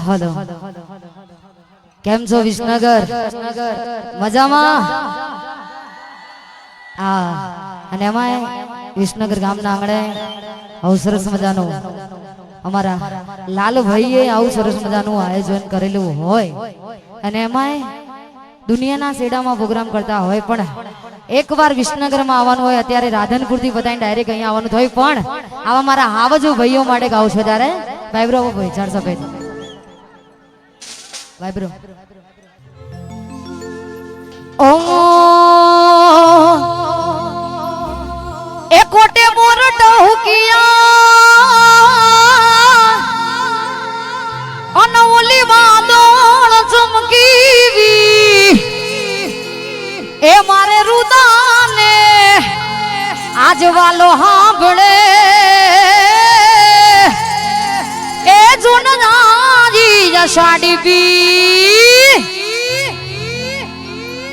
Hello કેમ છો વિસનગર મજામાં અને એમાં વિસનગર ગામના આંગણે આવું સરસ મજાનું અમારા લાલભાઈએ આવું સરસ મજાનું આયોજન કરેલું હોય અને એમાં દુનિયાના શેડામાં પ્રોગ્રામ કરતા હોય પણ એકવાર વિસનગરમાં આવવાનું હોય અત્યારે રાધનપુરથી બધાને ડાયરેક્ટ અહીંયા આવવાનું થયું પણ આવા મારા હાવજો ભાઈઓ માટે ગાઉં છું ત્યારે ભાઈબ્રો ભાઈ ચાર સફેદ ભાઈબ્રો ए कोटे मोर टहुकिया अनवली वादोळ चमकीवी ए मारे रुदाने आज वालो हांभळे ए जुन नाजी जसाडी बी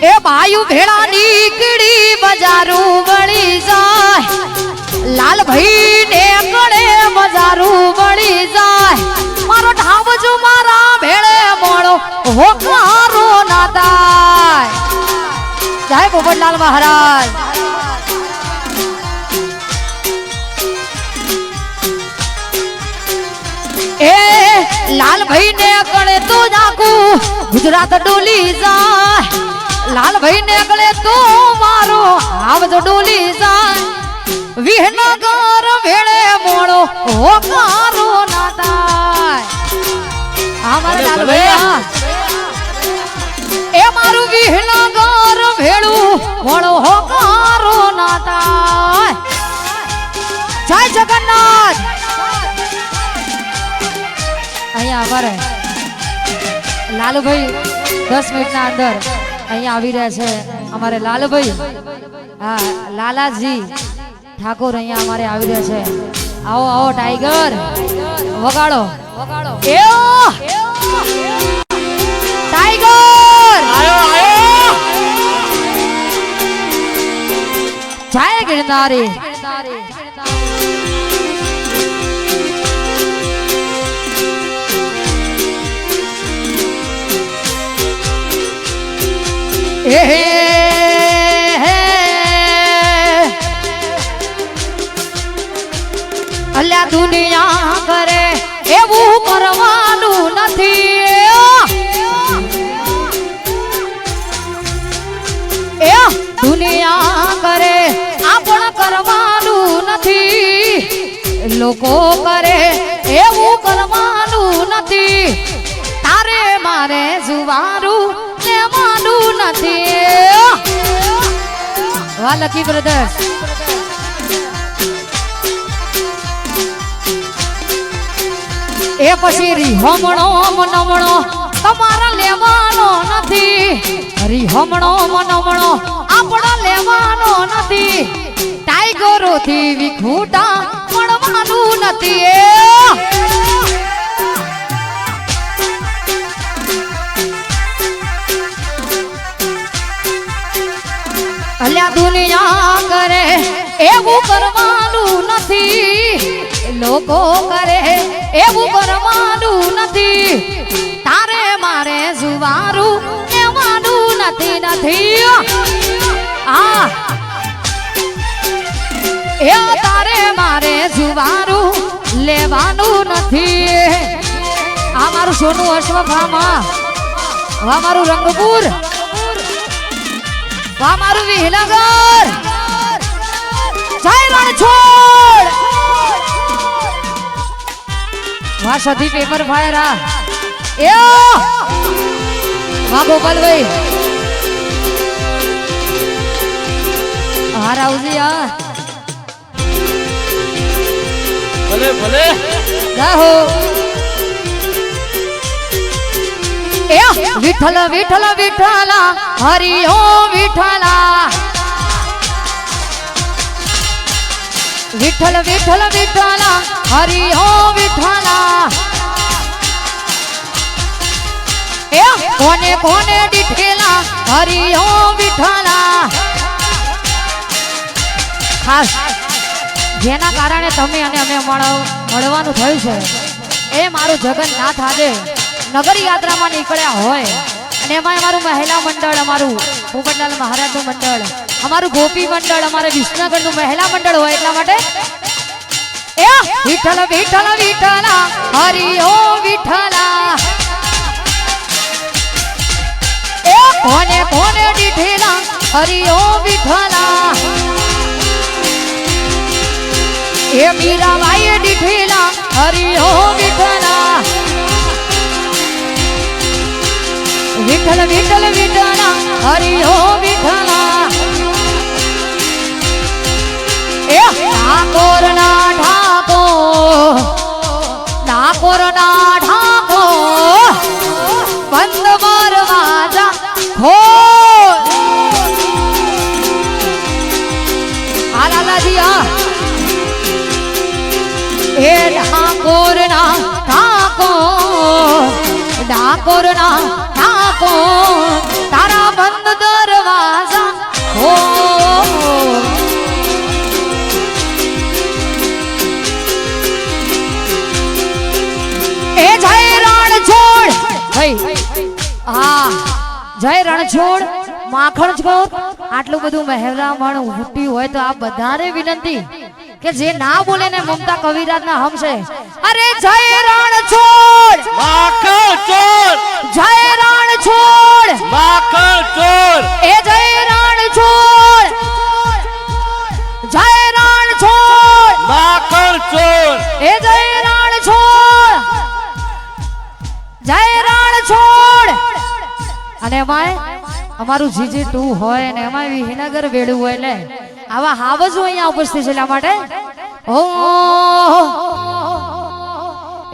ए भाई भेड़ा નીકળી બજારું વળી જાય લાલ ભાઈ ને કડે બજારું વળી જાય મારો ઢાવજો મારા ભેળે મોળો હોકારો ના થાય જય પોપટલાલ મહારાજ એ લાલ ભાઈ ને કડે તો જાકું ગુજરાત ડોલી જાય लाल भाई ने अगले तो मारो आवज डोली जाए विहनगर भेड़े मोड़ो होकारो ना थाय हमारे लाल भैया ए मारू विहनगर भेड़ू मोड़ो होकारो ना थाय जय जगन्नाथ અહીંયા અમારે લાલુ ભાઈ 10 મિનિટના અંદર અહીંયા આવી રહ્યા છે અમારે લાલભાઈ હા લાલાજી ઠાકોર અહીંયા અમારે આવી રહ્યા છે આવો આવો ટાઈગર વગાડો વગાડો ટાઈગર આયો આયો જય ગિરનારી અલ્યા દુનિયા કરે એવું કરવાનું નથી એ દુનિયા કરે આપણ કરવાનું નથી લોકો કરે એવું કરવાનું નથી તારે મારે જુવારું વાહ લકી બ્રધર્સ એ પછી રીહમણો મનમણો તમારા લેવાનો નથી રીહમણો મનમણો આપણા લેવાનો નથી ટાઈગરો થી વિખૂટા મળવાનું નથી અલ્યા દુનિયા કરે એવું કરવાનું નથી લોકો કરે એવું કરવાનું નથી તારે મારે જુવારું લેવાનું નથી આ એ તારે મારે જુવારું લેવાનું નથી આ મારું સોનું અશ્વભામા આ મારું રંગપુર વાહ મારું વિહનગર જય રણછોડ વાહ સધી પેપર ફાયરા એ વાહ ગોપાલભાઈ હા રાવજી હા ભલે ભલે જાહો વિઠ્ઠલ વિઠ્ઠલ વિઠ્ઠલ હરિ ઓમ વિઠ્ઠલ વિઠ્ઠલ વિઠ્ઠલ વિઠ્ઠલ હરિ ઓમ વિઠ્ઠલ એ કોને કોને દીઠેલા હરિ ઓમ વિઠ્ઠલ ખાસ જેના કારણે તમે અને અમે મળવાનું થયું છે એ મારું જગન્નાથ આજે નગર યાત્રામાં નીકળ્યા હોય અને એમાં અમારું મહિલા મંડળ, અમારું પોપટલાલ મહારાજનું મંડળ, અમારું ગોપી મંડળ, અમારે વિસનગરનું મહિલા મંડળ હોય એટલા માટે વિઠ્ઠલ વિઠ્ઠલ વિઠ્ઠલા હરિ ઓ વિઠ્ઠલા કોને કોને દીઠેલા હરિ ઓ વિઠ્ઠલા એ મીરાબાઈએ દીઠેલા હરિ ઓ વિઠ્ઠલા વિઠ્ઠલ વિઠ્ઠલ વિઠ્ઠલા હરિ ઓ વિઠ્ઠલા એ ઠાકોર ના ઠાકોર બંધ દરવાજા ખોલ આ લાલાજી આ એ ઠાકોર ના ઠાકોર તારા બંધ દરવાજા ખોલ એ જય રણછોડ ભાઈ હા જય રણછોડ માખણ છોડ આટલું બધું મહેરામણ ઉઠ્યું હોય તો આ બધાને વિનંતી કે જે ના બોલે ને મમતા કવિરાજ ના હમશે અરે જય રણછોડ માખણ ચોર જય રણછોડ માખણ ચોર એ જય રણછોડ જય રણછોડ માખણ ચોર એ જય રણછોડ જય રણછોડ અને એમાં અમારું GG2 હોય ને એમાં વિહીનગર વેડું હોય એટલે આવા હાવજો અહીંયા ઉપસ્થિત છે એટલા માટે ઓ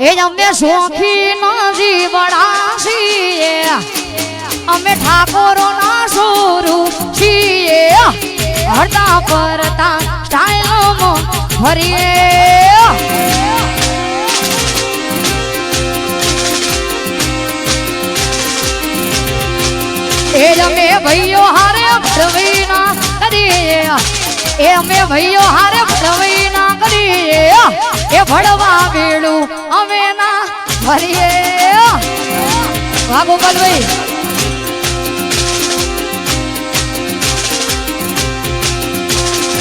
એ અમે શોખી નો જીવડા છીએ અમે ઠાકોરો ના સોરું છીએ હરતા પરતા સ્ટાઇલોમાં ફરીએ એ અમે ભાઈઓ હારે ભળવીના કરીએ એ અમે ભાઈઓ હારે ભળવીના કરીએ એ ભળવા વેળું અમે ના ભરીએ વાહ ગોપાલભાઈ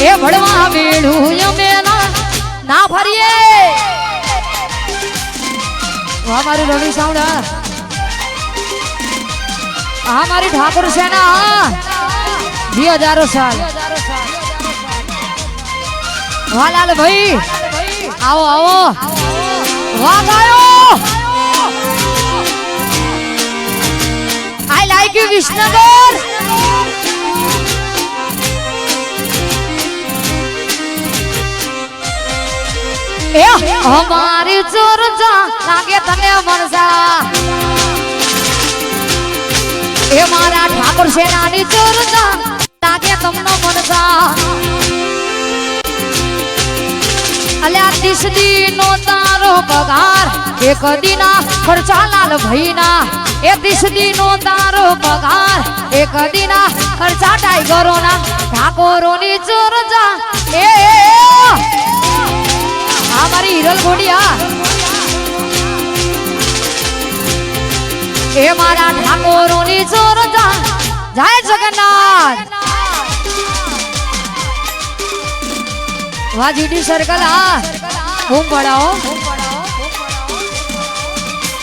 એ ભળવા વેળું અમે ના ભરીએ વાહ મારું રવિ સાઉન્ડ હા મારી ઠાકોર સેના જી હજારો સાલ વાહ લાલ ભાઈ આવો આવો વાહ ગાયો આઈ લાઈક યુ વિસનગર એ અમારી ચર્ચા લાગે તને મનસા એ મારા ઠાકોર સેનાની ચર્ચા લાગે તમને મનસા અલ્યા 30 દીનો તારો પગાર એક દીના ખર્ચા લાલ ભાઈના એ 30 દીનો તારો પગાર એક દીના ખર્ચા ટાઈગરોના ઠાકોરોની ચર્ચા એ આ મારી હિરલ ગોડિયા એ મારા ઠાકોરોની ચર્ચા જય જગન્નાથ વાહ જીડી સર્કલ આ બૂમ પડાવો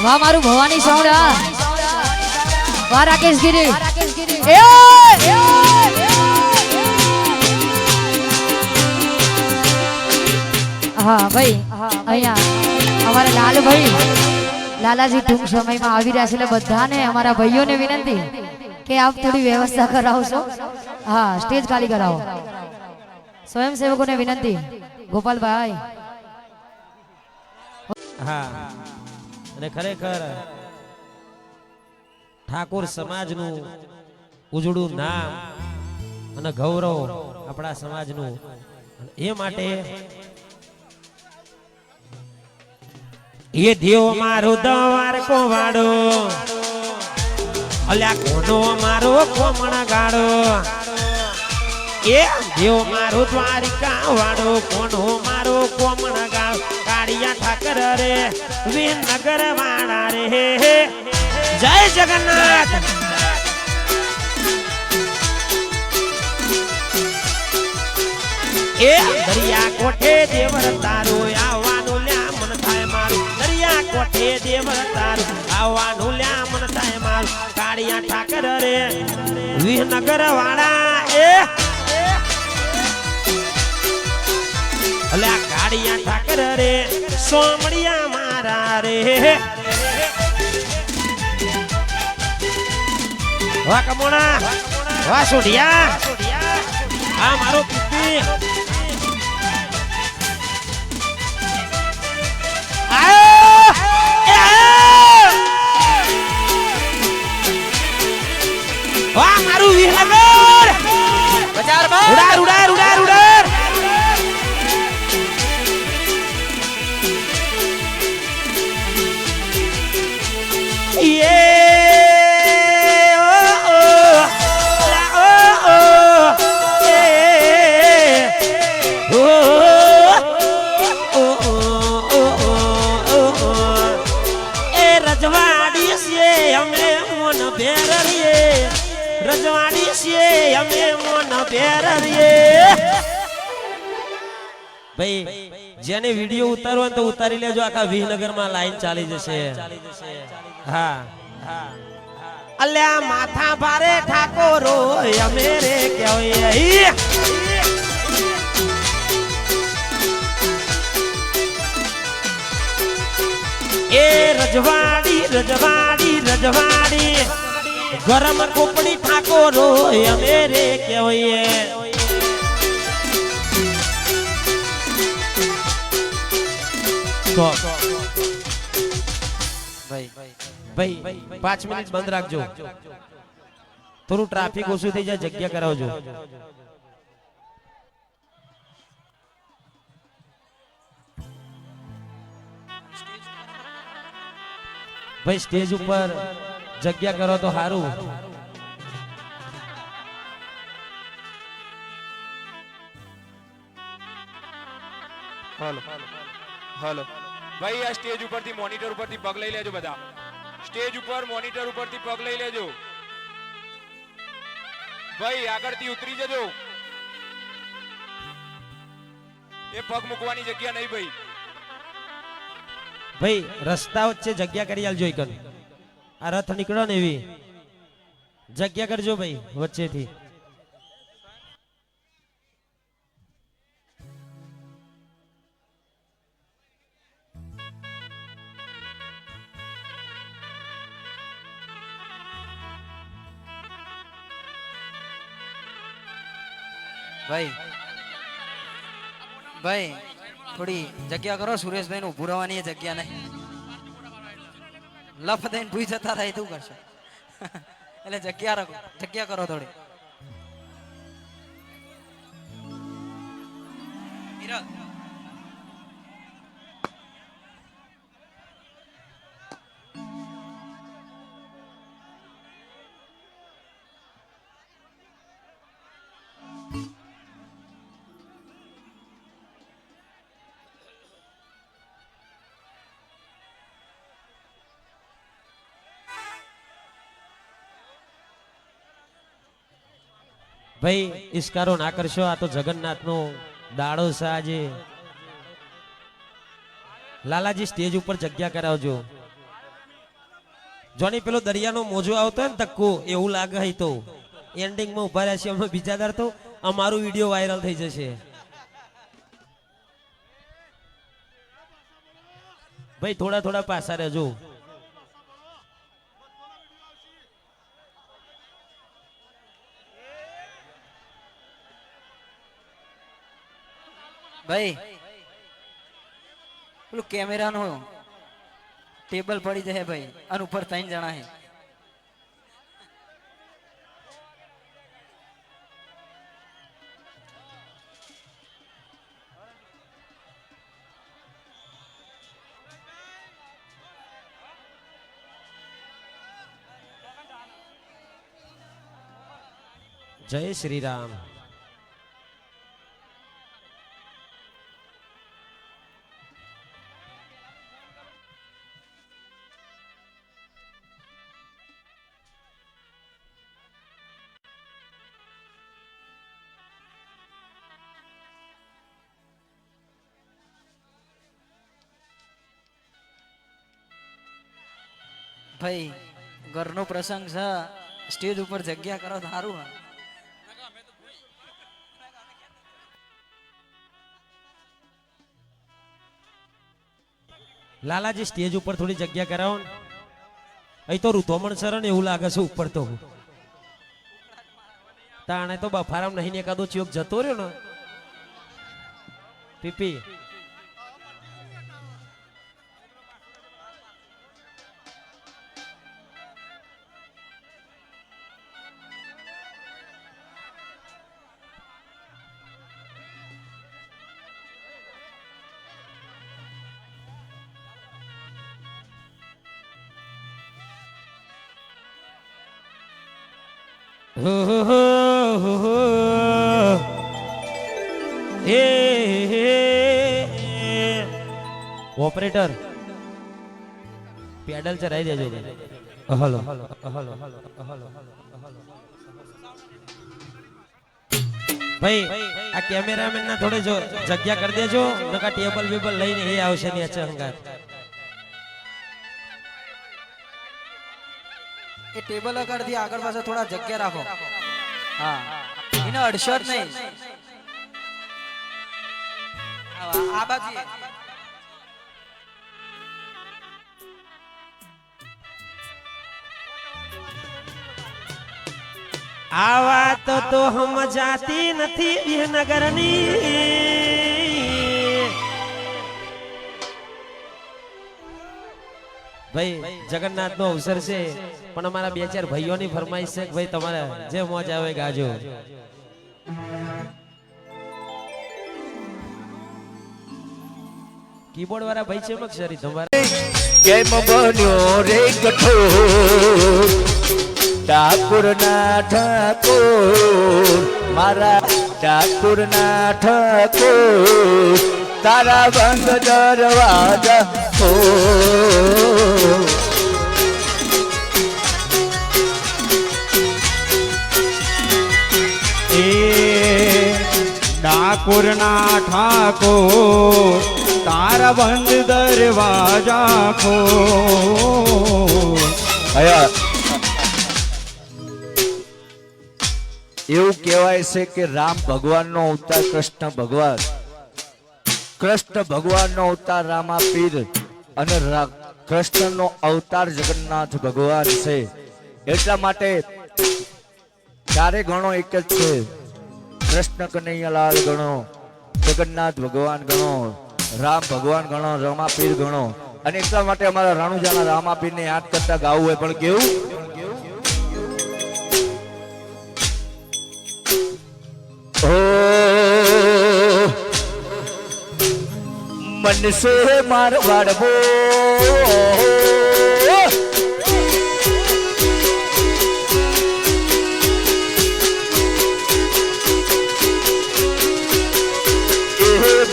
વાહ મારું ભવાની સાઉન્ડ આ વાહ રાકેશ ગીરી હા ભાઈ અહીંયા અમારા લાલભાઈ લાલાજી ટૂંક સમયમાં આવી રહ્યા છે એટલે બધાને અમારા ભાઈઓને વિનંતી કે આપ થોડી વ્યવસ્થા કરાવશો હા સ્ટેજ ખાલી કરાવો સ્વયંસેવકોને વિનંતી ગોપાલભાઈ હા અને ખરેખર ઠાકોર સમાજનું ઉજળું નામ અને ગૌરવ આપણા સમાજનું એ માટે એ દેવ મારો દવાર કોવાડો અલ્યા કોનો મારો કોમણ ગાડો એ દેવ મારો દ્વારિકા વાળો કોનો મારો કોમણ ગાળ કાળિયા ઠાકર રે વિનગર વાળા રે જય જગન્નાથ એ દરિયા કોઠે દેવર તારો આવવાનું લ્યા મન થાય મારું દરિયા કોઠે દેવર તારો આવવાનું લ્યા મન થાય મારું કાળિયા ઠાકર રે વિનગર વાળા એ અલ્યા કાળિયા ઠાકર રે સોમડિયા મારા રે વાહ કમોણા વાહ સોઢિયા આ મારો પીપી વાહ મારું વિહનગર બજાર માં ઉડાર ઉડાર ઉડાર ઉડાર રજવાડી છે અમે મોન પેર રે ભાઈ જેને વિડિયો ઉતારવો તો ઉતારી લેજો આખા વિહનગર માં લાઈન ચાલી જશે હા અલ્યા માથા ભારે ઠાકોરો અમે રે કહેવાય એ રજવાડી રજવાડી રજવાડી ગરમ કોપડી ઠાકોરો અમે રે કહેવાય ભાઈ 5 મિનિટ બંધ રાખજો થોડું ટ્રાફિક ઓછું થઈ જાય જગ્યા કરાવજો ભાઈ સ્ટેજ ઉપર જગ્યા કરો તો સારું હાલો હાલો ભાઈ આ સ્ટેજ ઉપરથી મોનિટર ઉપરથી પગ લઈ લેજો બધા સ્ટેજ ઉપર મોનિટર ઉપરથી પગ લઈ લેજો ભાઈ આગળથી ઉતરી જજો એ પગ મૂકવાની જગ્યા નહીં ભાઈ ભાઈ રસ્તા વચ્ચે જગ્યા કરી આલજો એકન આ રથ નીકળો ને એવી જગ્યા કરજો ભાઈ વચ્ચેથી ભાઈ ભાઈ થોડી જગ્યા કરો સુરેશભાઈ નું ઉભું રહેવાની જગ્યા નહીં લફ દઈને ભૂઈ જતા થાય તું કરશે એટલે જગ્યા કરો થોડી ભાઈ ઇસ્કારો ના કરશો આ તો જગન્નાથનો દાડો છે આજે લાલાજી સ્ટેજ ઉપર જગ્યા કરાવજો જોની પેલો દરિયાનો મોજો આવતો ને તક્કો એવું લાગે હે તો એન્ડિંગમાં ઉભા રહ્યા છે અમે બીજા દર તો અમારો વિડિયો વાયરલ થઈ જશે ભાઈ થોડા થોડા પાછા રહેજો ભાઈ પેલું કેમેરા નો ટેબલ પડી જાય ભાઈ અને ઉપર 3 જણા હે જય શ્રી રામ ભાઈ ઘરનો પ્રસંગ છે, સ્ટેજ ઉપર જગ્યા કરો તો સારું હા. લાલાજી સ્ટેજ ઉપર થોડી જગ્યા કરાવો ને. અહીં તો ઋતોમણ સર ને એવું લાગે છે ઉપર તો તાણે તો બફારામ નહીં ને એકાદો ચિયોક જતો રહ્યો ને પીપી. ઓપરેટર પેડલ ચરાઈ દેજો. હલો ભાઈ આ કેમેરામેન ના થોડે જો જગ્યા કરી દેજો, નકા ટેબલ બેબલ લઈને એ આવશે ને અચંગાત. એ ટેબલ આગળથી આગળ પાછળ થોડા જગ્યા રાખો. હા એને અડશો જ નહીં. આ બાજુ આ વાત તો સમજાતી નથી વિહનગરની. ભાઈ જગન્નાથ નો અવસર છે પણ અમારા બે ચાર ભાઈઓની ફરમાઈશ છે કે ભાઈ તમારે જે મોજ આવે ગાજો. કીબોર્ડ વાળા ભાઈ છે મક્ષરી તમારે કેમ બન્યો રે કઠોર ઠાકુર ના ઠાકોર મારા ઠાકુર ના ઠાકોર તારા બંધ દરવાજા ખોલ. એ ઠાકુર ના ઠાકોર તારા બંધ દરવાજા ખોલ. એવું કહેવાય છે કે રામ ભગવાનનો અવતાર કૃષ્ણ ભગવાનનો અવતાર રામા પીર અને કૃષ્ણનો અવતાર જગન્નાથ ભગવાન છે. એટલા માટે ચારે ગણો એક જ છે. કૃષ્ણ કનૈયાલાલ ગણો, જગન્નાથ ભગવાન ગણો, રામ ભગવાન ગણો, રામા પીર ગણો. અને એટલા માટે અમારા રાણુજાના રામા પીરને યાદ કરતા ગાવું હોય પણ કેવું मन से मारवाड़बो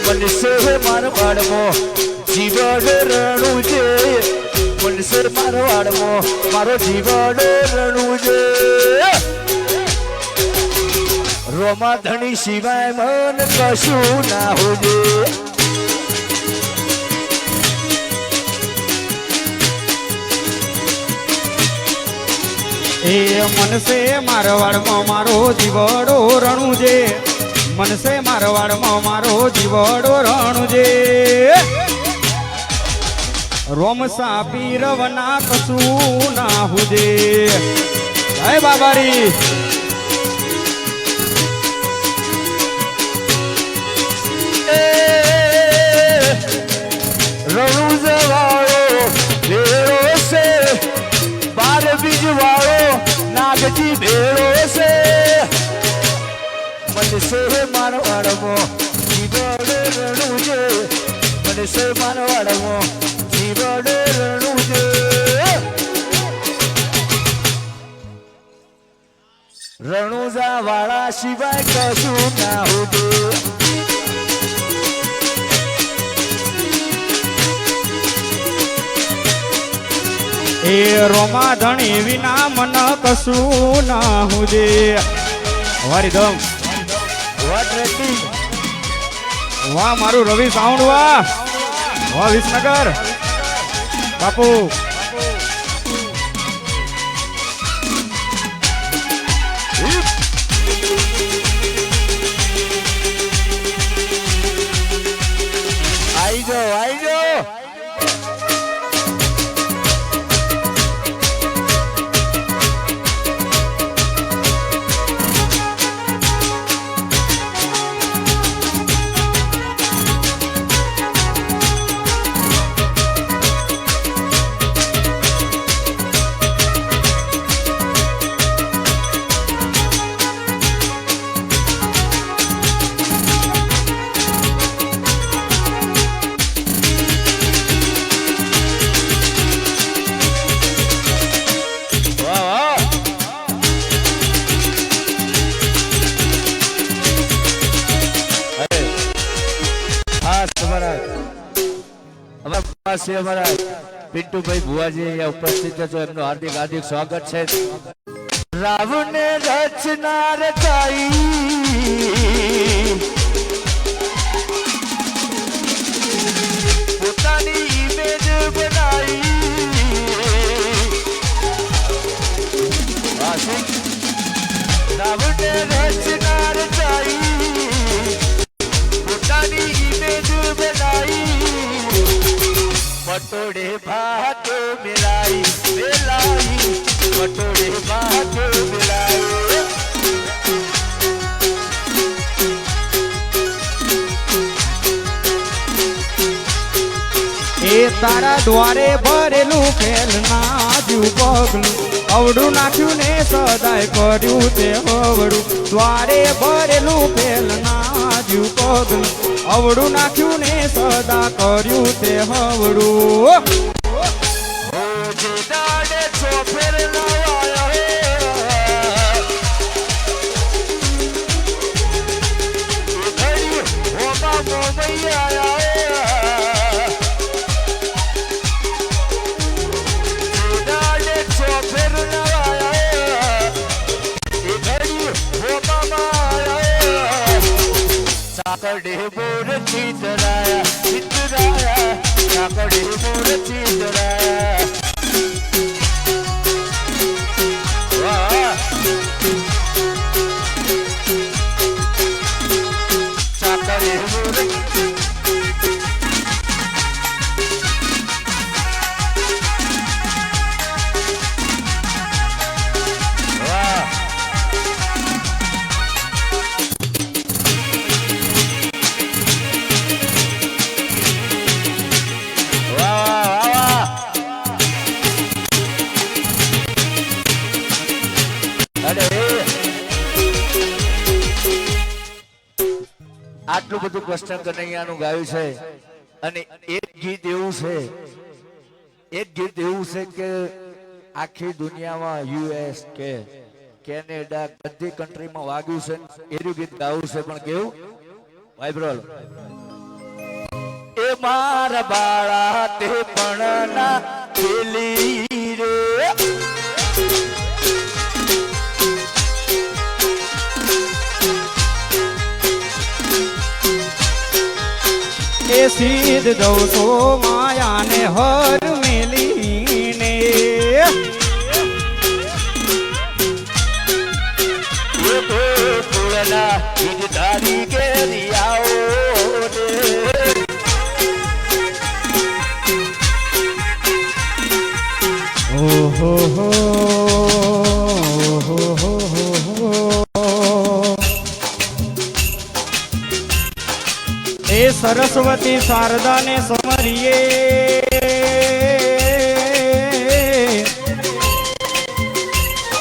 मन से मारवाड़बो जीवन रणु जे मन से मारवाड़बो मारो जीवन रणु जे रोमा धनी सिवाय मन कशु ना होजे એ મનસે મારવાડમાં મારો જીવડો રણુજે મનસે મારવાડમાં મારો જીવડો રણુજે રોમ સાપી રવના કશું ના હુજે. જય બાબારી. રણુજ વાળો ભેળો છે બાર બીજ વાળો નાગજી ભેળો છે મનસે મારવાડમો જીવડે રણુજે મનસે મારવાડમો જીવડે રણુજે રણુજા વાળા સિવાય કશું ના હોજે. એ રોમા ધણી વિના મન કશું ના હુજે. વારીધમ વોટ રેડી વાહ મારું રવિ સાઉન્ડ વાહ વાહ વિસનગર બાપુ આઈ જાઓ આઈ જાઓ અમારા પિન્ટુભાઈ ભુવાજી અહીંયા ઉપસ્થિત છે, એમનું હાર્દિક હાર્દિક સ્વાગત છે. રાવને રચના રચાઈ પોતાની ઇમેજ બનાઈ રાવને રચના રચાઈ પોતાની ઇમેજ બનાઈ पटोड़े भात मिलाई मिलाई पटोड़े भात मिलाई એ તારા દ્વારે ભરેલું ફેલના જીવ પગલું અવડું નાખ્યું ને સદાય કર્યું તે હવડું દ્વારે ભરેલું ફેલના જીવ પગલું અવડું નાખ્યું ને સદા કર્યું તે હવડું જે દાડે ચોફેર નવાયો ઘડી હોમાં મોમૈયા દાડે ચોફેર નવાયો ઘડી હોમાં સાકડે બોર ચિતરાયા ચિતરાયા સાકડે બોર ચિતરાયા વાહ સાકડે બોર વાહ આટલું બધું કૃષ્ણ કનૈયાનું ગાયું છે અને એક ગીત એવું છે કે આખી દુનિયામાં યુએસ કે કેનેડા બધી કન્ટ્રીમાં વાગ્યું છે એવું ગીત ગાવું છે પણ કેવું વાઇબ્રલ એ મારા બાળા તે પણ ના પેલી રે એ સીધ દઉં તો માયાને હર મેલીને ફૂલના ધારી કેરિયાઓ ઓહો હો એ સરસ્વતી શારદાને સમરીએ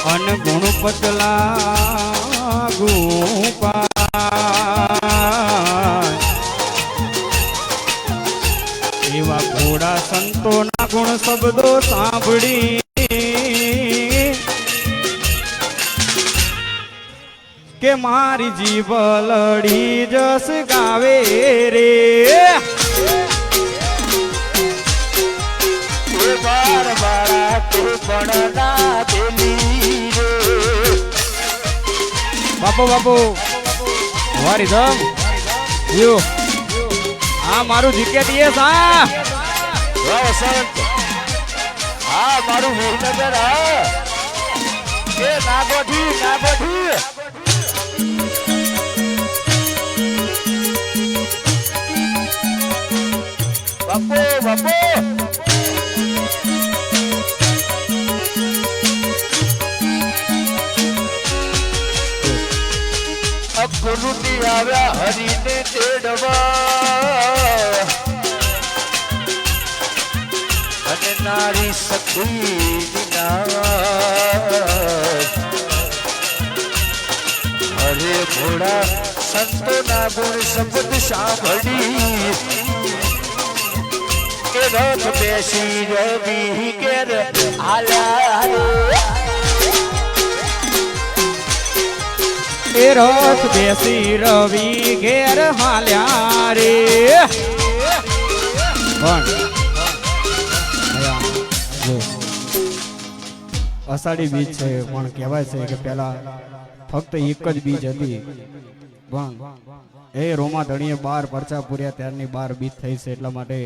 અનગુણ પતલા ગુપા એવા ઘોડા સંતોના ગુણ શબ્દો સાંભળી કે મારી જીભ લડી જસ ગાવે રે બાર બાળા તે પણ ના પેલી રે બાપુ બાપુ વારી ધમ યુ આ મારું જીકેટીએસ આ વાહ સંત આ મારું વિહનગર હા કે નાગોઠી નાગોઠી બાપુ બાપુ ગુરુની આવ્યા હરીને તેડવા અને નારી સખી હરે ઘોડા સંતોના ગુણ શબ્દ સાંભળી કે રથ બેસી રવિ કેર આલા એ રથ બેસી રવિ ઘેર હાલ્યા રે અષાઢી બીજ છે પણ કહેવાય છે કે પેલા ફક્ત એક જ બીજ હતી પણ એ રોમા ધણીએ 12 પરચા પૂર્યા ત્યારની 12 બીજ થઈ છે એટલા માટે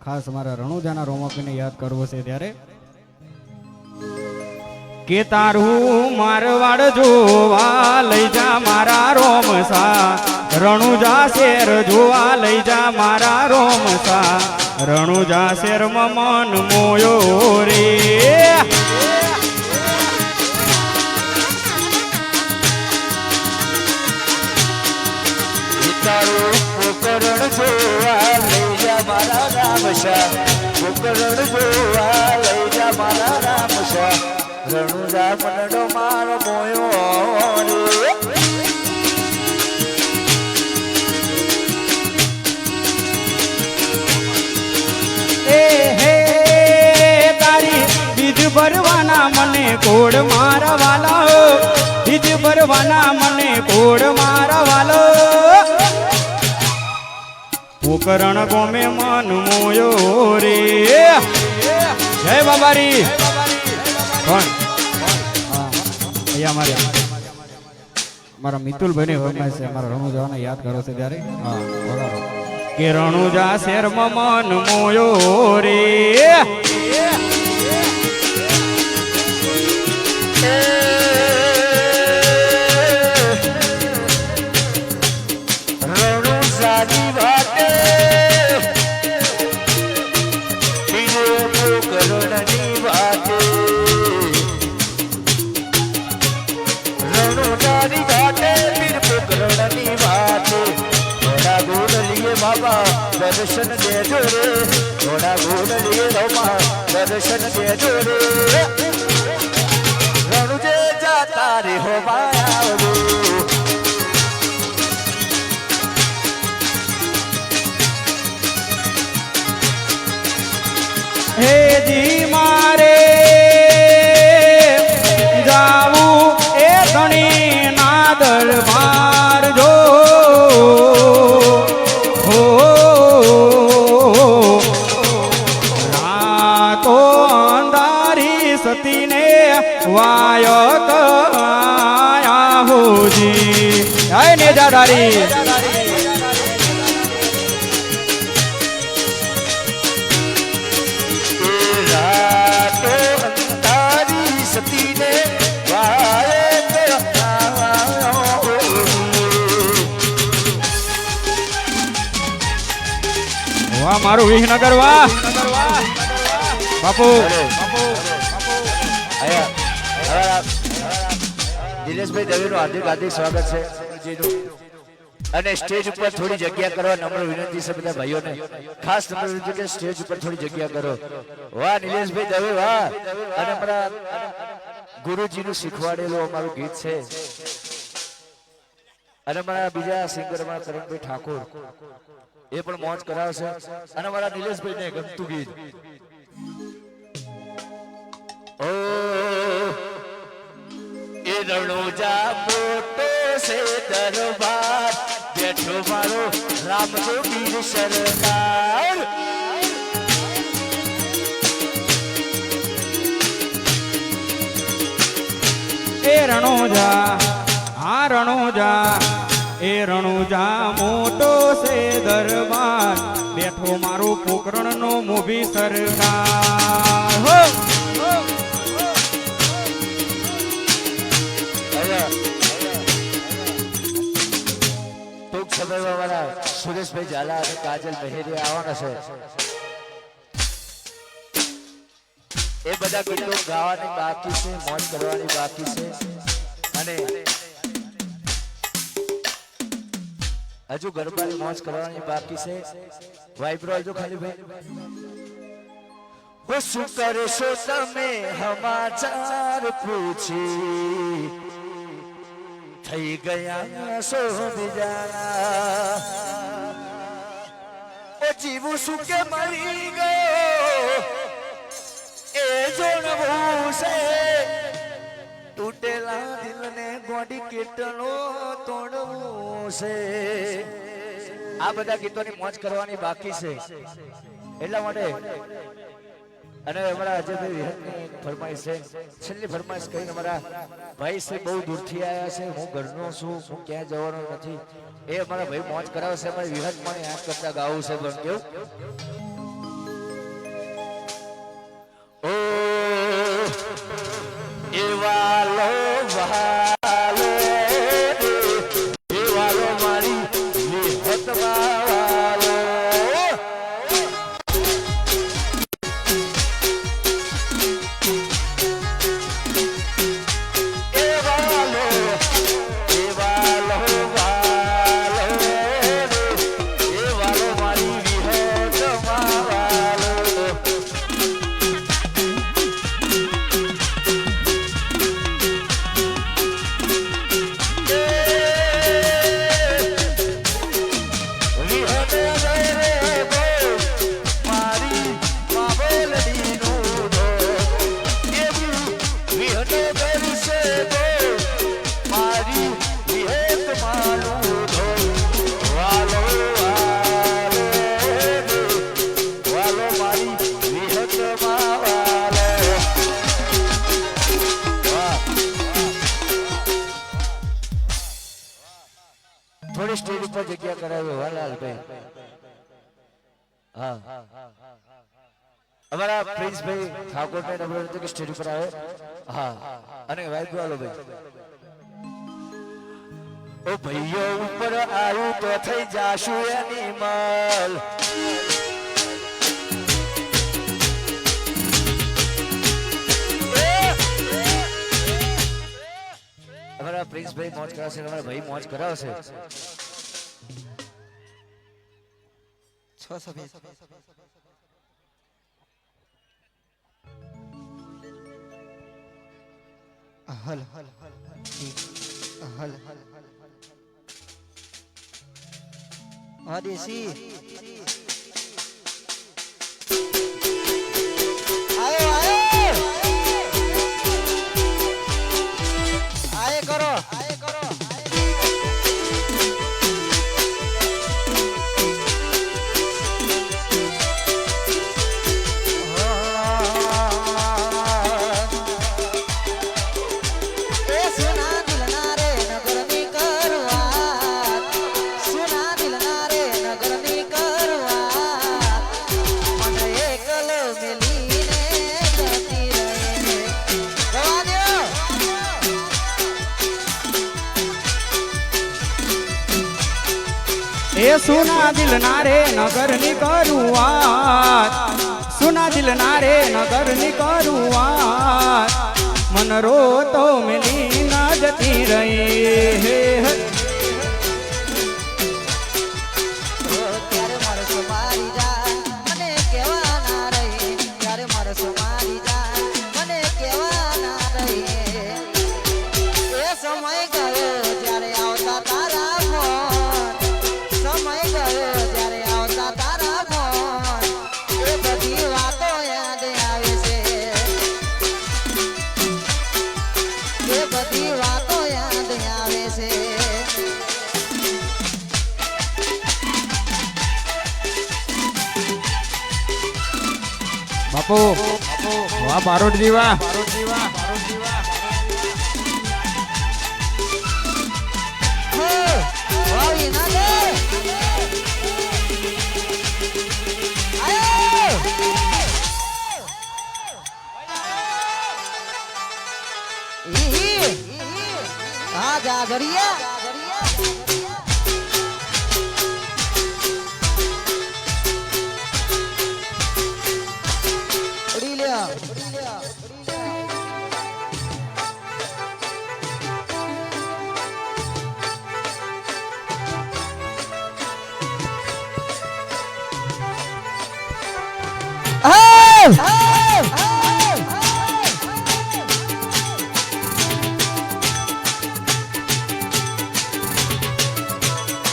ખાસ અમારા રણુજાના રોમાપીને યાદ કરવો છે ત્યારે કે તારું મારવાડ જોવા લઈ જા મારા રોમસા રણુજા શેર જોવા લઈ જા મારા રોમસા રણુજા શેર મન મોયો રે પોકરણ જોવા લઈ જા મારા રામસા પોકરણ જોવા લઈ જા મારા રામસા રણુજા મનડો મારો મોયો રે એ હે તારી બીજ ભરવાના મને કોડ મારા વાલા બીજ ભરવાના મને કોડ મારા વાલો પોકરણ ગોમે મન મોયો રે જય બાબારી કોણ અહીંયા મારા મિતુલભાઈ ની ફરમાઈશ છે મારા રણુજાને યાદ કરો છે ત્યારે હા બરાબર કે રણુજા શેરમાં મન મોયો રે રણુજાની વાટે બીજો પોકરણની વાટે રણુજાની વાટે બીર પોકરણની વાટે થોડા ગોળ લીએ બાબા દર્શન દેજો રે થોડા ગોળ લીએ રોમા દર્શન દેજો રે રણુજે જાતા રે હો માયા હે જી મારે જાવું એ ધણી ના દરબાર જો હો રાતો અંધારી સતીને વાયક આયા હોજી આય ને જાડારી વાહ મારું વિહનગર વાહ બાપુ દિનેશભાઈ દવેનું હાર્દિક હાર્દિક સ્વાગત છે અને સ્ટેજ ઉપર થોડી જગ્યા કરવા નમ્ર વિનંતી છે બધા ભાઈઓને ખાસ નમ્ર વિનંતી કે સ્ટેજ ઉપર થોડી જગ્યા કરો વાહ નિલેશભાઈ દવે વાહ અને અમારા ગુરુજીનું શીખવાડેલું અમારું ગીત છે અને અમારા બીજા સિંગર અમારા કરણભાઈ ઠાકોર એ પણ મોજ કરાવશે અને મારા નિલેશભાઈ ને ગમતું ગીત ઓ એ રણુજા મોટો છે દરબાર બેઠો મારો રામજો વીર સરદાર એ રણુજા આ રણુજા એ રણુજા મોટો છે દરબાર બેઠો મારો પોકરણ નો મોભી સરકાર હો કાજલ મહેરી આવવાના છે એ બધા ગીતો ગાવાની બાકી છે, મોજ કરવાની બાકી છે અને હજુ ગરબાની મોજ કરવાની બાકી છે. વાઇબ્રો આવજો ખાલી ભાઈ. वो શું કરશો તમે સમાચાર પૂછી થઈ ગયા સો બીજાના ઓ જીવું શું કે મરી ગયો એ જોણવું છે તૂટેલા દિલને ગોડી કેટલો તોડવું છે. આ બધા ગીતોની મોજ કરવાની બાકી છે એટલા માટે અને અમારા અજયભાઈ વિહતની ફરમાઈશ છે. છેલ્લી ફરમાઈશ કહીને અમારા ભાઈ છે બહુ દૂરથી આવ્યા છે, હું ઘરનો છું, હું ક્યાં જવાનો નથી, એ અમારા ભાઈ મોજ કરાવે છે. અમારી વિહત પણ યાદ કરતા ગાવું છે પણ કેવું ઓ એવાલો વાલો એવાલો મારી વિહત વાલો થોડી સ્ટેજ ઉપર જગ્યા કરાવ્યો વાલાલભાઈ. હા અમારા પ્રિન્સભાઈ ઠાકોરને નમ્ર હતું કે સ્ટેજ ઉપર આવે. હા અને વાઇફ વાલો ભાઈ ઓ ભાઈઓ ઉપર આવ્યું તો થઈ જાશું એનિમલ અમારા પ્રિન્સભાઈ મોજ કરાવશે, અમારા ભાઈ મોજ કરાવશે. 620 હલ હલ હલ હા દેસી આયો આયો આયે કરો એ સુના દિલ ના રે નગર ની કરું વાત, સુના દિલ ના રે નગર ની કરું વાત, મન રો તો મિલી ના જતી રહી હે ત્યારે મારે સુમારી જાય મને કેવા ના રહી, ત્યારે મારે સુમારી જાય મને કેવા ના રહી. એ સમય ગયો જ્યારે આવતા તારા ફોન, સમય ગયો જ્યારે આવતા તારા ફોન, એ બધી વાતો યાદ આવે છે, એ બધી વાતો યાદ આવે છે. બાપુ વાહ બારોટજી વાહ. વાળી ના દે આયો ઈ હા જાગરિયા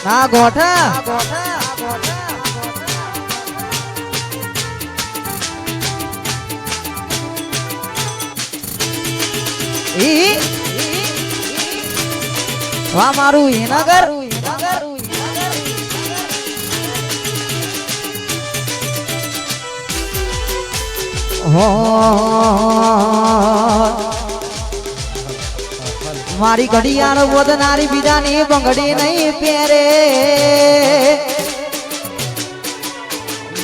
ના ગોઠા વાહ મારું હિનગર મારી ઘડિયાળ બોધનારી બીજાની બંગડી નહીં પહેરે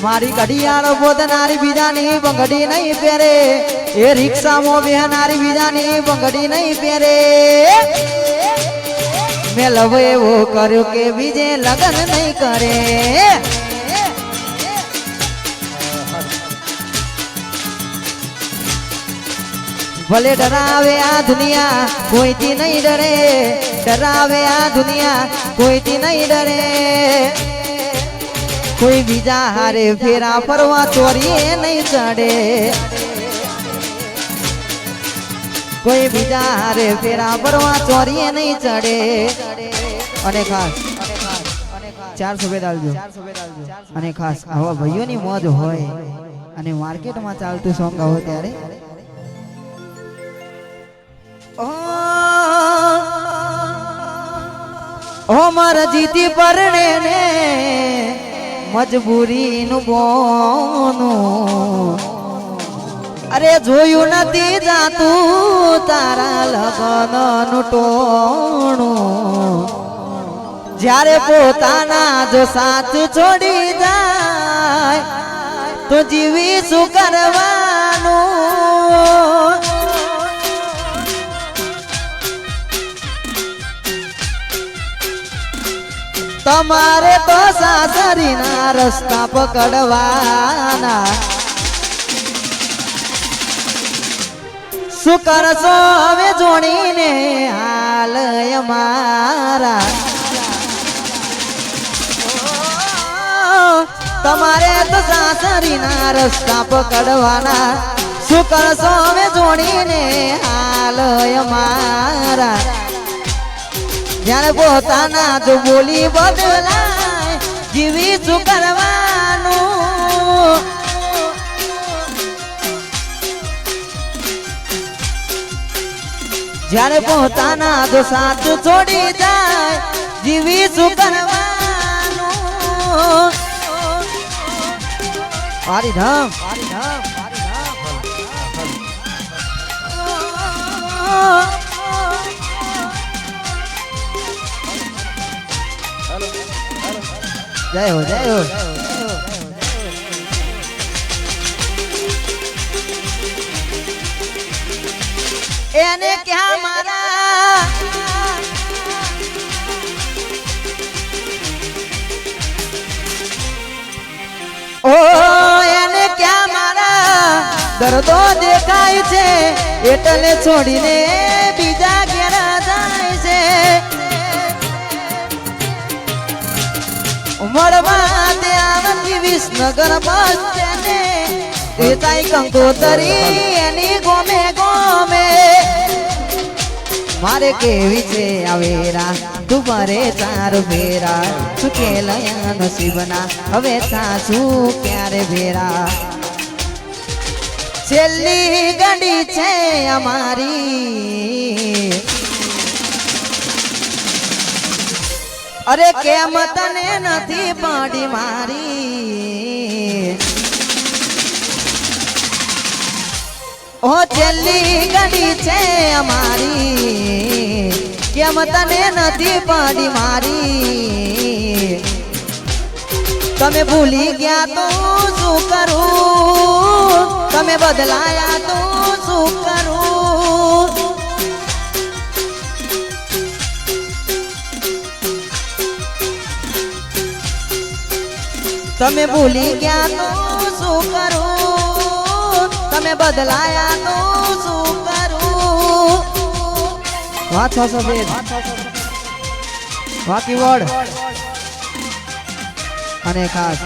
મારી ઘડિયાળ બોધનારી બીજાની બંગડી નહીં પહેરે એ રિક્ષામાં બેહનારી બીજાની બંગડી નહીં પહેરે મેં લવ એવો કર્યો કે બીજે લગ્ન નહીં કરે ભલે ડરાવે આ દુનિયા કોઈથી નહીં ડરે ડરાવે આ દુનિયા કોઈથી નહીં ડરે કોઈ બીજા હારે ફેરા ફરવા ચોરીએ નહીં ચડે કોઈ બીજા હારે ફેરા ફરવા ચોરીએ નહીં ચડે અને ખાસ 400 બેદ આલજો અને ખાસ આવા ભાઈઓની મોજ હોય અને માર્કેટમાં ચાલતું સોંગ આવો ત્યારે ઓ મારા જીતી પરણે ને મજબૂરી નું બોનું અરે જોયું નથી જાતું તારા લગન નું ટોણું જ્યારે પોતાના જો સાથ છોડી જાય તો જીવી શું કરવાનું તમારે તો સાસરીના રસ્તા પકડવાના શું કરશો હવે જોડીને હાલ અમારા તમારે તો સાસરીના રસ્તા પકડવાના શું કરશો હવે જોડીને હાલ અમારા જ્યારે પોતાના જો બોલી બદલાય જીવી શું કરવાનું જ્યારે પોતાના જો સાથ છોડી જાય જીવી શું કરવાનું પારી ધામ જય હો જય હો એને ક્યાં મારા ઓ એને ક્યાં મારા દર્દો દેખાય છે એટલે છોડીને બીજા ઘેર જાય છે મળવા ત્યાંથી વિસનગર બસ સ્ટેન્ડે દેસાઈ કંકોતરી એની ગોમે ગોમે મારે કેવી છે આવેરા તું મારે ચાર ભેરા ચૂકેલયા નસીબના હવે સાસુ ક્યારે ભેરા છેલ્લી ગાડી છે અમારી અરે કેમ તને નથી પાડી મારી ઓ છેલ્લી ગાડી છે અમારી કેમ તને નથી પાડી મારી તમે ભૂલી ગયા તો શું કરું તમે બદલાયા તો શું કરું તમે ભૂલી ગયા તો શું કરું તમે બદલાયા તો શું કરું વાહ 602 વાહ કીવર્ડ અને ખાસ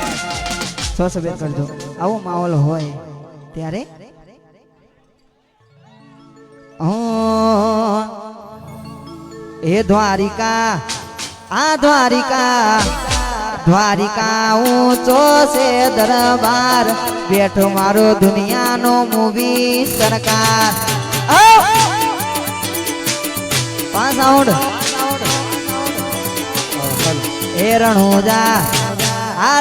602 કરજો આવો માહોલ હોય ત્યારે એ દ્વારિકા આ દ્વારિકા ઊંચો છે દરબાર બેઠો મારો દુનિયાનો મૂવી સરકાર સાઉન્ડ એ રણુજા આ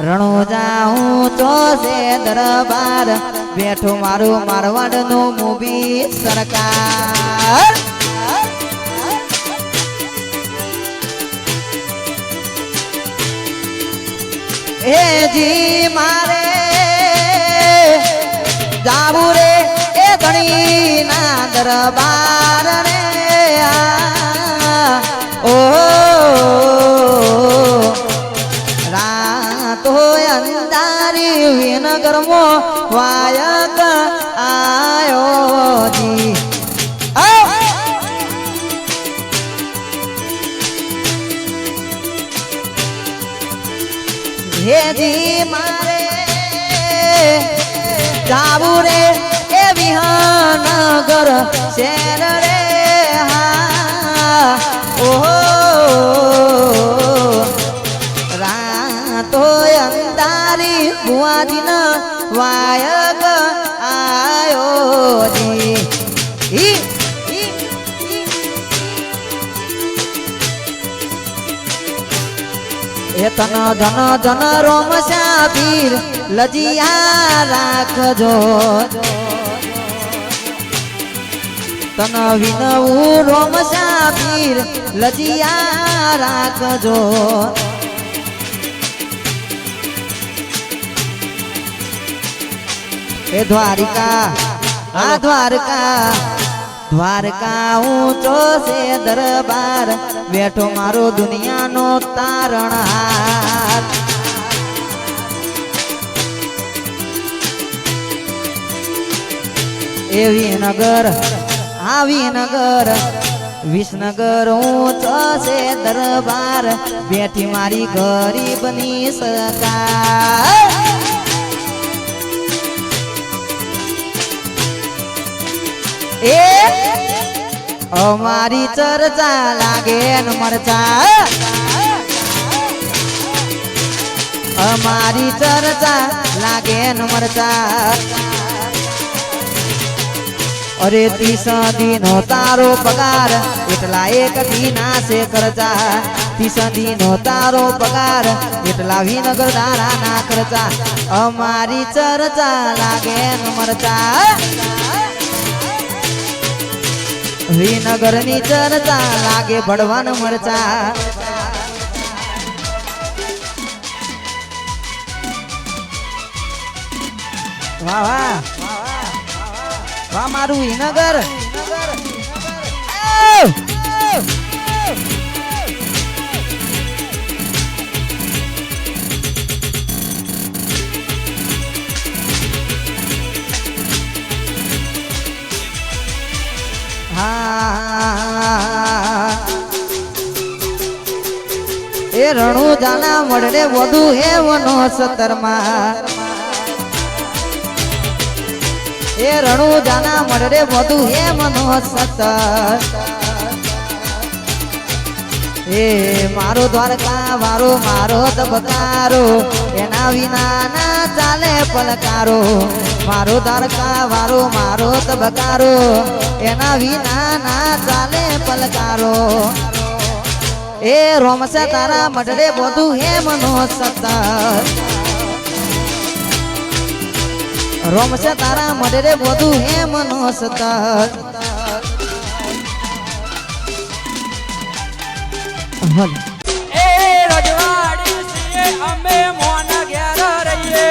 રણુજા ઊંચો છે દરબાર બેઠો મારું મારવાડનું મૂવી સરકાર જી મારે જાવું રે એ ધણી ના દરબાર રે ઓ રાતો અંધારી વિનગરમો વાયક આયો જી હેજી મારે જાવું રે એ વિહાનગર શેર રે હા ઓહો રાતો અંધારી બુઆજીના વાયક આયો જી એ તન ધન ધન રોમ પીર લજિયા રાખજો તન વિનવું રોમ પીર લજિયા રાખજો એ દ્વારિકા આ દ્વારકા ઊંચો છે દરબાર બેઠો મારો દુનિયાનો તારણહાર એ વિનગર વિસનગર ઊંચો છે દરબાર બેઠી મારી ગરીબની સરકાર એ અમારી ચર્ચા લાગે ન મરચા અમારી ચર્ચા લાગે ન મરચા અરે 30 દિનો તારો પગાર એટલા એક દિના છે ખર્ચા 30 દિનો તારો પગાર એટલા વિનગર દારા ના ખર્ચા અમારી ચર્ચા લાગે ન મરચા વિનગરની ચર્ચા લાગે ભડવાન મરચા વાહ વાહ વાહ મારું વિનગર એ રણુ જાના મળે વધુ હે વનો 17 એ રણુ જાના મળે વધુ હે મનો 17 એ મારો દ્વારકા વારો મારો ધબકારો એના વિના ના ચાલે પલકારો મારો દ્વારકા વારો મારો ધબકારો એના વિના ના ચાલે પલકારો એ રોમસે તારા મઢડે બધું હે મનો 17 રોમસે તારા મઢડે બધું હે મનો 17 એ રજવાડી છીએ અમે મોન ઘેર રહીએ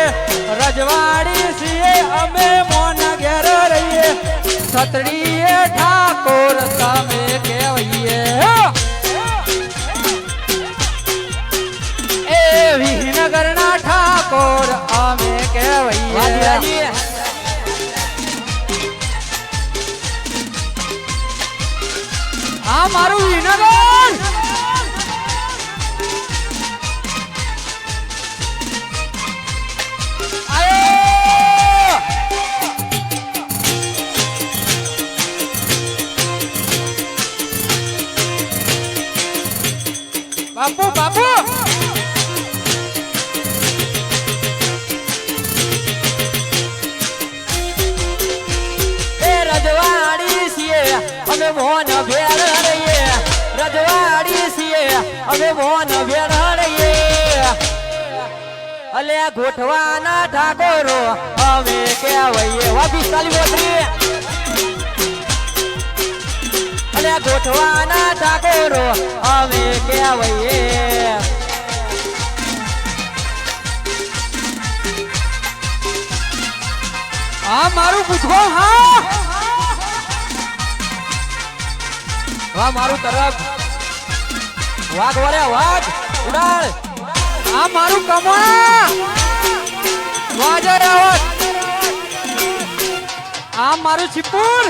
રજવાડી છીએ અમે મોન ઘેર રહીએ સતડીએ ઠાકોર સામે કહેવાઈએ એ વિનગરના ઠાકોર અમે કહેવાઈએ આ મારું વિનગર બાપુ બાપુ એ રજવાડી છીએ અમે મોન ભેર રહીએ રજવાડી છીએ અમે મોન ભેર રહીએ અલે ગોઠવાના ઠાકોરો અમે કહેવાઈએ વાપી ચાલી બોતરી અલે ગોઠવાના ઠાકોરો અમે કહેવાઈએ આ મારું પૂછો હા વાહ મારું તરફ વાઘ વરે વાઘ ઉડાડ આ મારું કમા વાજર આવત આ મારું છીપુર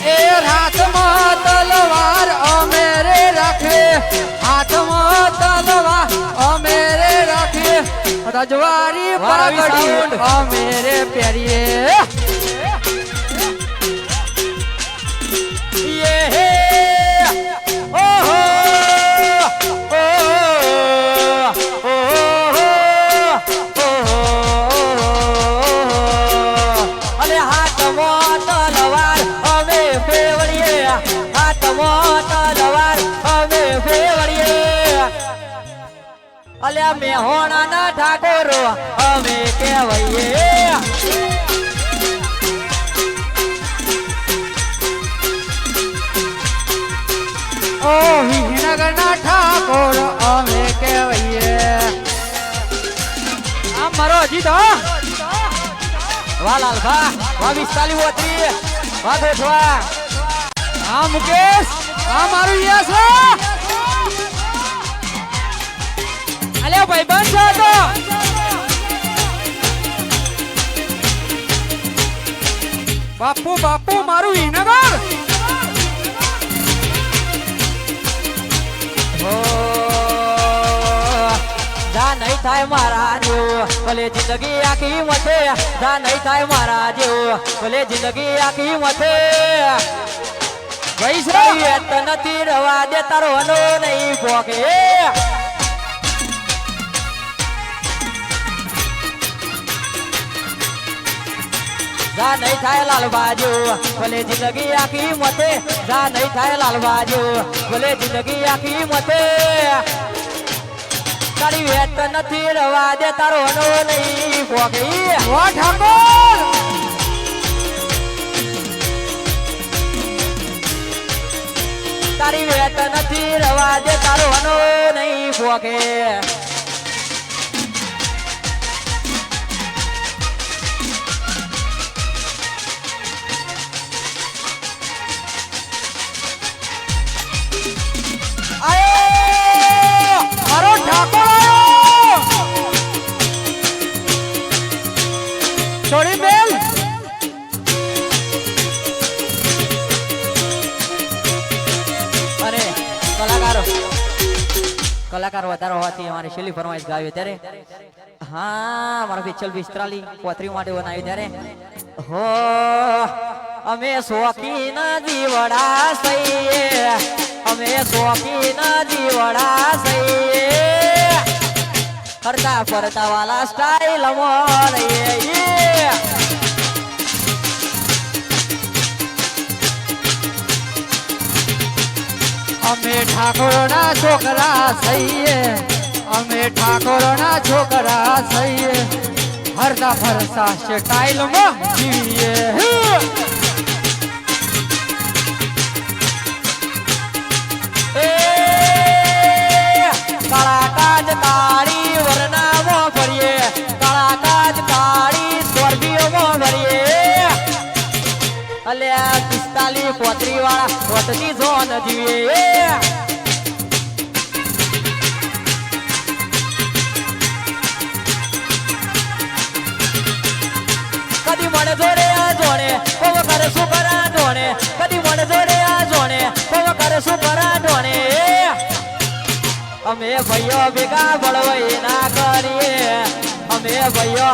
એ હાથમાં તલવાર અમે રે રાખે હાથમાં તલવાર અમે રે રાખે રજવારી પાઘડી અમે રે પહેરીએ અલ્યા મેહોણા ના ઠાકોરો અમે કહેવાઈએ ઓ વિનગર ના ઠાકોર અમે કહેવાઈએ આ મારો અજીત વાહ લાલભા વાહ 45 બોતરી વાહ ગોઠવા આ મુકેશ આ મારું યસ અલ્યા ભાઈબંધ છે તો બાપુ બાપુ મારું વિનગર જા નહીં થાય મારા જેવું ભલે જિંદગી આખી મથે જા નહીં થાય મારા જેવું ભલે જિંદગી આખી મથે ભાઈ છે નથી રવા દે તારો હનો નહીં પોકે જા નહીં થાય લાલ બાજુ ભલે જિંદગી આખી મથે જા નહીં થાય લાલ બાજુ ભલે જિંદગી આખી મથે તારી વેત નથી રવા દે તારો હનો નહીં પોકી ઓ ઠાકોર તારી વેત નથી રવા દે તારો હનો નહીં પોકે મારો ઠાકોર આવ્યો છોડી બેલ અને કલાકાર વધારો હોવાથી અમારી છેલ્લી ફરમાઈશ ગાવી ત્યારે હા મારા પિક્ચર 45 પોતરી માટે બનાવી ત્યારે હો અમે શોખીન જીવડા સઈએ અમે શોખીન જીવડા સઈએ ફરતા ફરતા વાલા સ્ટાઇલ મોરઈએ અમે ઠાકોરના છોકરા સઈએ અમે ઠાકોરના છોકરા સઈએ હરતા ફરતા સ્ટાઇલમાં જીવીએ કાળા કાજ કાળી વરનામાં ફરીએ કાળા કાજ કાળી સ્વર્ગીયોમાં ફરીએ અલ્યા 45 પોતરી વાળા વટની ઝોન જીવીએ કદી મને જોડે આ જોડે કોમ કરે શું કરા જોડે કદી મને જોડે આ જોડે કોમ કરે શું કરા જોડે અમે ભાઈઓ ભેગા બળવાઈ ના કરીએ અમે ભાઈઓ